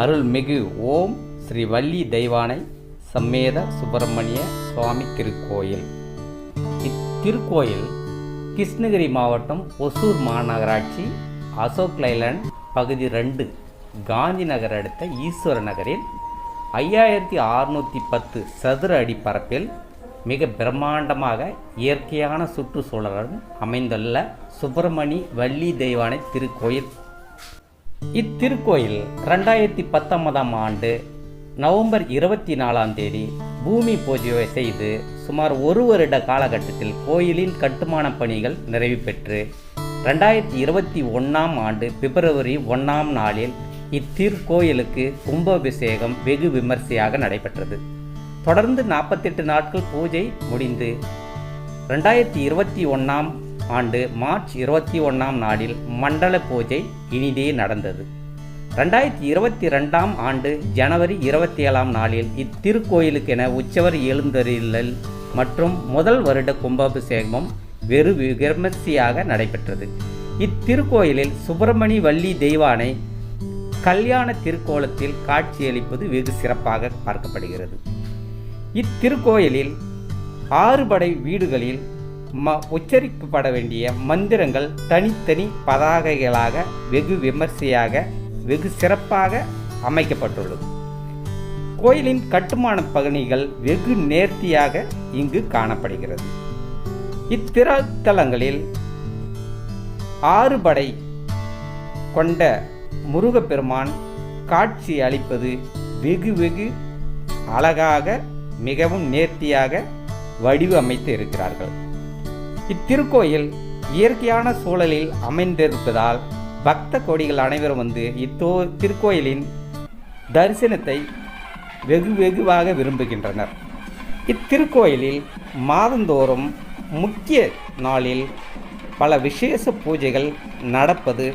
அருள்மிகு ஓம் ஸ்ரீ வள்ளி தெய்வானை சம்மேத சுப்பிரமணிய சுவாமி திருக்கோயில். இத்திருக்கோயில் கிருஷ்ணகிரி மாவட்டம் ஒசூர் மாநகராட்சி அசோக் லைலாண்ட் பகுதி 2 காந்தி நகர் அடுத்த ஈஸ்வர நகரில் 5610 சதுர அடி பரப்பில் மிக பிரம்மாண்டமாக இயற்கையான சுற்றுச்சூழலுடன் அமைந்துள்ள சுப்பிரமணி வள்ளி தெய்வானை திருக்கோயில். இத்திருக்கோயில் 2019ஆம் ஆண்டு நவம்பர் 24ஆம் தேதி பூமி பூஜை செய்து சுமார் 1 வருட காலகட்டத்தில் கோயிலின் கட்டுமான பணிகள் நிறைவு பெற்று 2021ஆம் ஆண்டு பிப்ரவரி 1ஆம் நாளில் இத்திருக்கோயிலுக்கு கும்பாபிஷேகம் வெகு விமர்சையாக நடைபெற்றது. தொடர்ந்து 48 நாட்கள் பூஜை முடிந்து 2021ஆம் ஆண்டு மார்ச் 21ஆம் நாளில் மண்டல பூஜை இனிதே நடந்தது. 2022ஆம் ஆண்டு ஜனவரி 27ஆம் நாளில் இத்திருக்கோயிலுக்கென உற்சவர் எழுந்தருளல் மற்றும் முதல் வருட கும்பாபிஷேகமும் வெறு விமர்சையாக நடைபெற்றது. இத்திருக்கோயிலில் சுப்பிரமணி வள்ளி தெய்வானை கல்யாண திருக்கோலத்தில் காட்சியளிப்பது வெகு சிறப்பாக பார்க்கப்படுகிறது. இத்திருக்கோயிலில் 6 படை வீடுகளில் உச்சரிக்கப்பட வேண்டிய மந்திரங்கள் தனித்தனி பதாகைகளாக வெகு விமர்சையாக வெகு சிறப்பாக அமைக்கப்பட்டுள்ளது. கோயிலின் கட்டுமான பணிகள் வெகு நேர்த்தியாக இங்கு காணப்படுகிறது. இத்திருத்தலங்களில் 6 படை கொண்ட முருகப்பெருமான் காட்சி அளிப்பது வெகு அழகாக மிகவும் நேர்த்தியாக வடிவமைத்து இருக்கிறார்கள். இத்திருக்கோயில் இயற்கையான சூழலில் அமைந்திருப்பதால் பக்த கோடிகள் அனைவரும் வந்து திருக்கோயிலின் தரிசனத்தை வெகுவாக விரும்புகின்றனர். இத்திருக்கோயிலில் மாதந்தோறும் முக்கிய நாளில் பல விசேஷ பூஜைகள் நடப்பது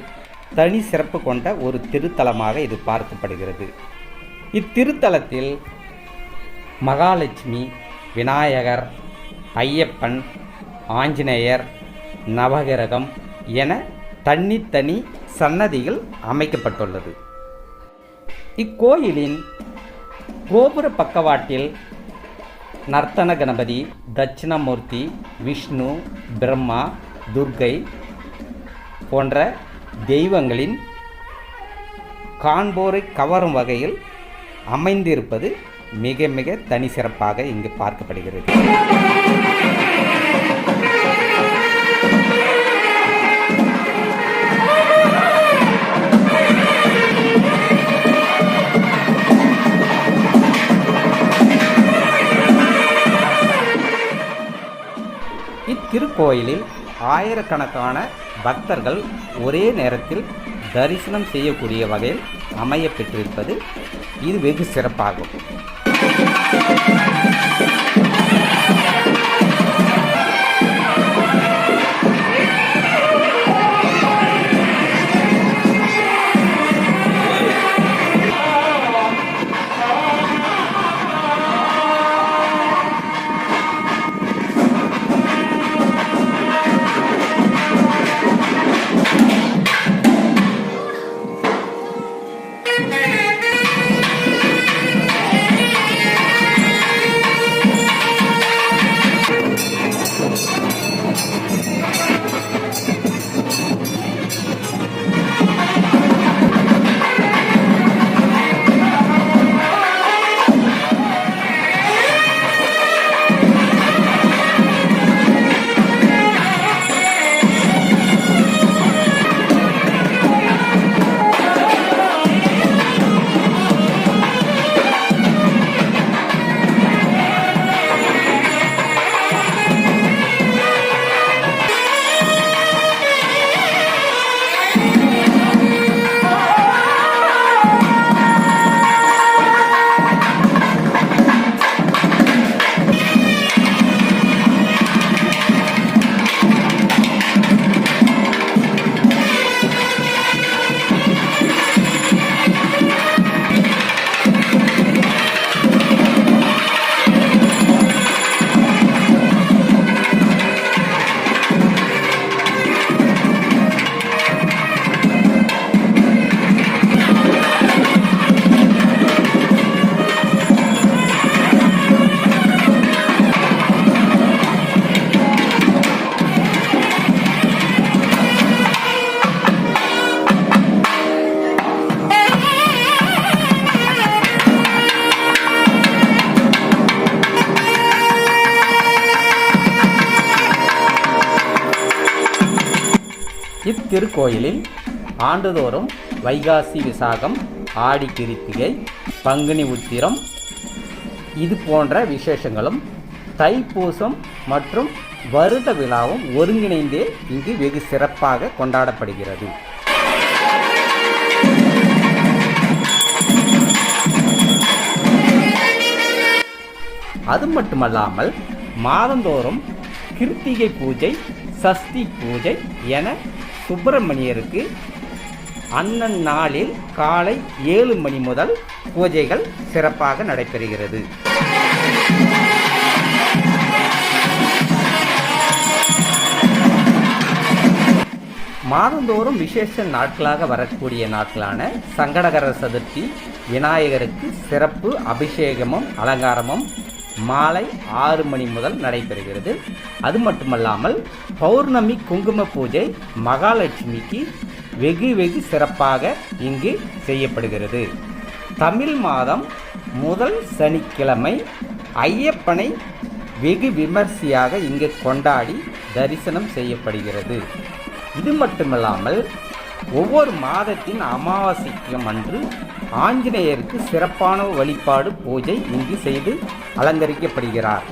தனி சிறப்பு கொண்ட ஒரு திருத்தலமாக இது பார்க்கப்படுகிறது. இத்திருத்தலத்தில் மகாலட்சுமி, விநாயகர், ஐயப்பன், ஆஞ்சநேயர், நவகிரகம் என தனித்தனி சன்னதிகள் அமைக்கப்பட்டுள்ளது. இக்கோயிலின் கோபுர பக்கவாட்டில் நர்த்தன கணபதி, தட்சிணாமூர்த்தி, விஷ்ணு, பிரம்மா, துர்க்கை போன்ற தெய்வங்களின் காண்போரை கவரும் வகையில் அமைந்திருப்பது மிக தனி சிறப்பாக இங்கு பார்க்கப்படுகிறது. இத்திருக்கோயிலில் ஆயிரக்கணக்கான பக்தர்கள் ஒரே நேரத்தில் தரிசனம் செய்யக்கூடிய வகையில் அமைய பெற்றிருப்பது இது வெகு சிறப்பாகும். இத்திருக்கோயிலில் ஆண்டுதோறும் வைகாசி விசாகம், ஆடி கிருத்திகை, பங்குனி உத்திரம் இது போன்ற விசேஷங்களும், தைப்பூசம் மற்றும் வருட விழாவும் ஒருங்கிணைந்தே இங்கு வெகு சிறப்பாக கொண்டாடப்படுகிறது. அது மட்டுமல்லாமல் மாதந்தோறும் கிருத்திகை பூஜை, சஷ்டி பூஜை என சுப்பிரமணியருக்கு அன்னன் நாளில் காலை 7 மணி முதல் பூஜைகள் சிறப்பாக நடைபெறுகிறது. மாதந்தோறும் விசேஷ நாட்களாக வரக்கூடிய நாட்களான சங்கடகர சதுர்த்தி, விநாயகருக்கு சிறப்பு அபிஷேகமும் அலங்காரமும் மாலை 6 மணி முதல் நடைபெறுகிறது. அது மட்டுமல்லாமல் பௌர்ணமி குங்கும பூஜை மகாலட்சுமிக்கு வெகு சிறப்பாக இங்கு செய்யப்படுகிறது. தமிழ் மாதம் முதல் சனிக்கிழமை ஐயப்பனை வெகு விமர்சையாக இங்கு கொண்டாடி தரிசனம் செய்யப்படுகிறது. இது மட்டுமல்லாமல் ஒவ்வொரு மாதத்தின் அமாவாசைக்கும் அன்று ஆஞ்சநேயருக்கு சிறப்பான வழிபாடு பூஜை இங்கு செய்து அலங்கரிக்கப்படுகிறார்.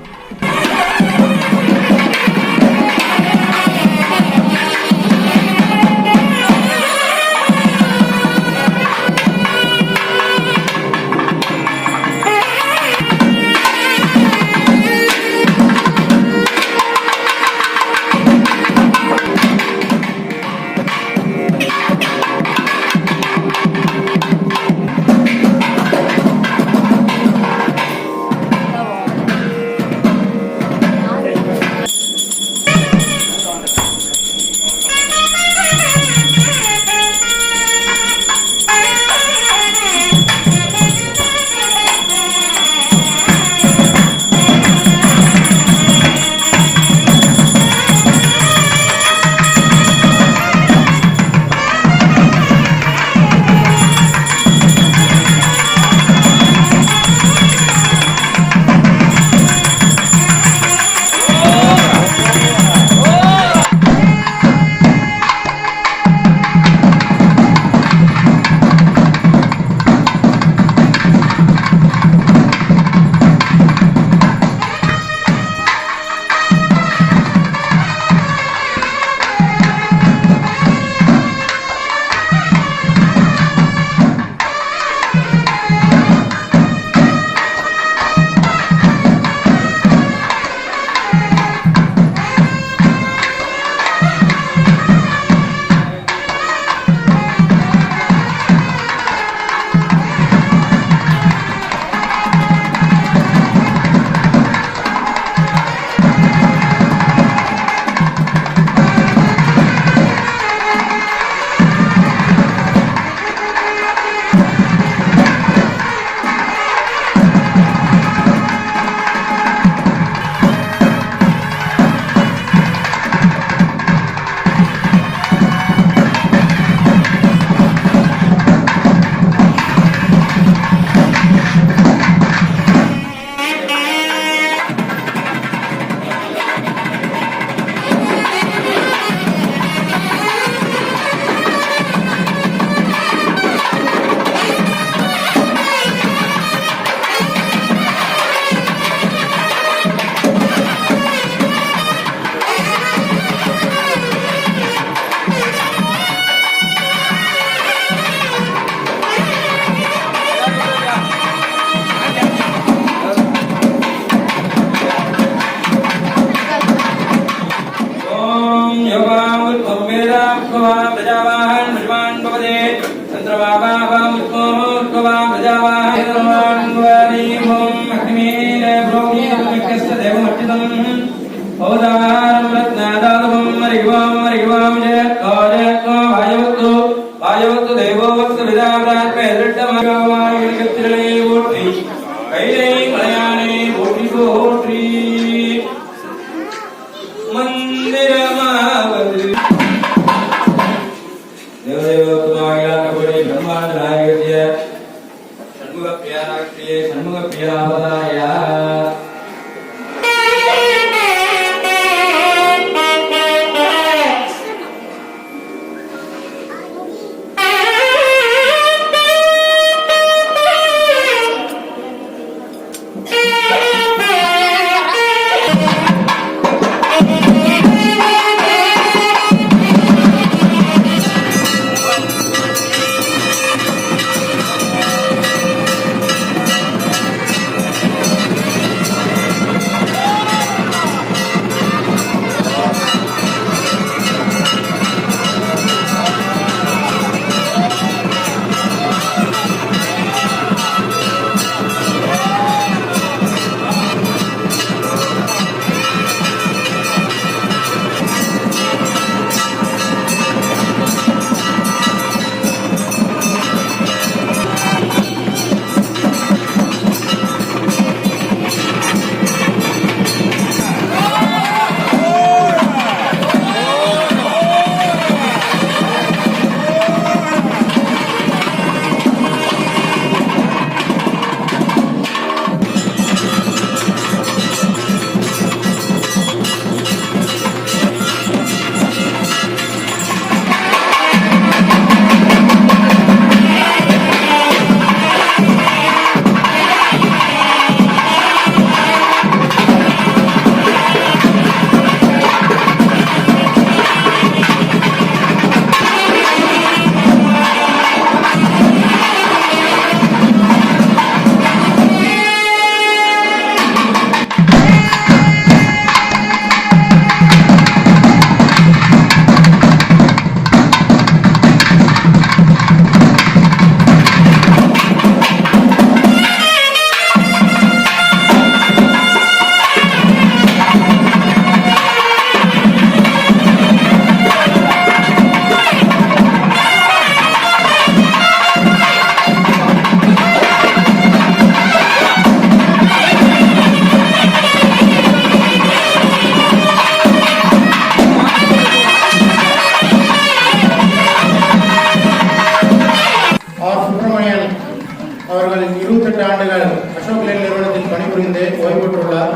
அவர்கள் 28 ஆண்டுகள் அசோக் லேண்ட் நிறுவனத்தில் பணிபுரிந்து ஓய்வு பெற்றுள்ளார்.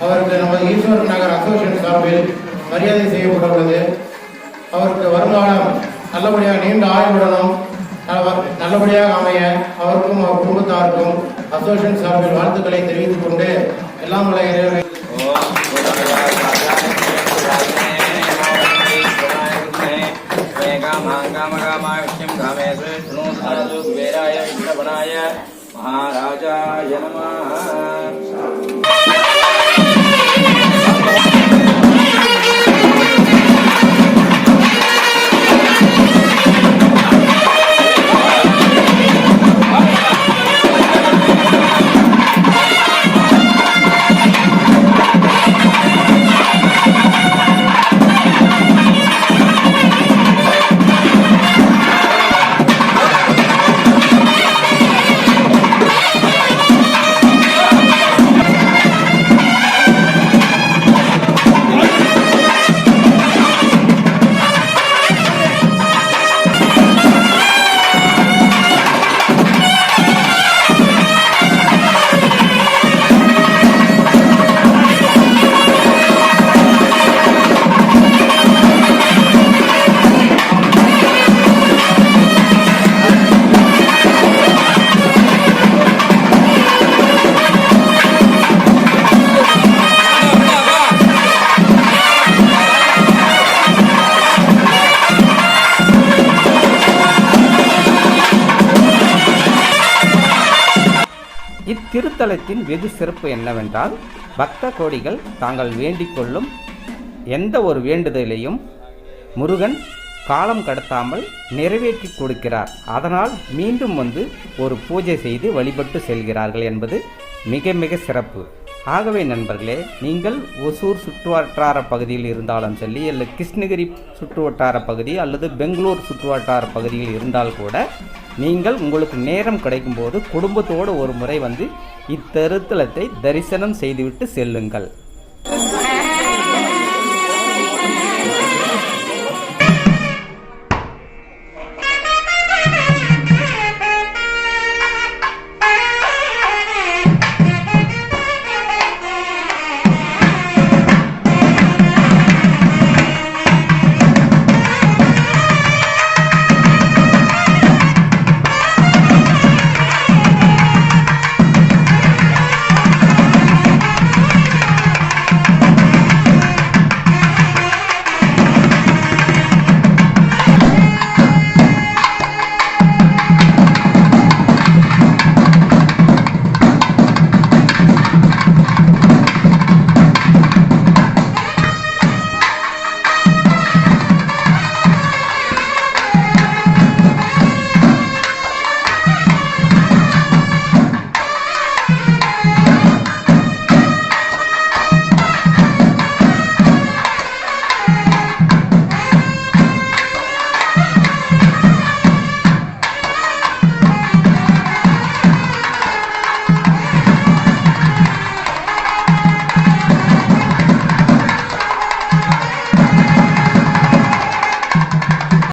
அவருக்கு நமது ஈஸ்வரன் நகர் அசோசியேஷன் சார்பில் மரியாதை செய்யப்பட உள்ளது. அவருக்கு வருங்காலம் நல்லபடியாக நீண்ட ஆயுளுடனும் நல்லபடியாக அமைய அவருக்கும் அவர் குடும்பத்தாருக்கும் அசோசியேஷன் சார்பில் வாழ்த்துக்களை தெரிவித்துக் கொண்டு எல்லாம் உள்ள இறைவனை महाराजाय नमः. இத்திருத்தலத்தின் வெகு சிறப்பு என்னவென்றால், பக்த கோடிகள் தாங்கள் வேண்டிக் கொள்ளும் எந்த ஒரு வேண்டுதலையும் முருகன் காலம் கடத்தாமல் நிறைவேற்றி கொடுக்கிறார். அதனால் மீண்டும் வந்து ஒரு பூஜை செய்து வழிபட்டு செல்கிறார்கள் என்பது மிக மிக சிறப்பு. ஆகவே நண்பர்களே, நீங்கள் ஒசூர் சுற்றுவட்டார பகுதியில் இருந்தாலும் சரி, அல்லது கிருஷ்ணகிரி சுற்றுவட்டார பகுதி அல்லது பெங்களூர் சுற்றுவட்டார பகுதியில் இருந்தால் கூட நீங்கள் உங்களுக்கு நேரம் கிடைக்கும்போது குடும்பத்தோடு ஒரு முறை வந்து இத்திருத்தலத்தை தரிசனம் செய்துவிட்டு செல்லுங்கள்.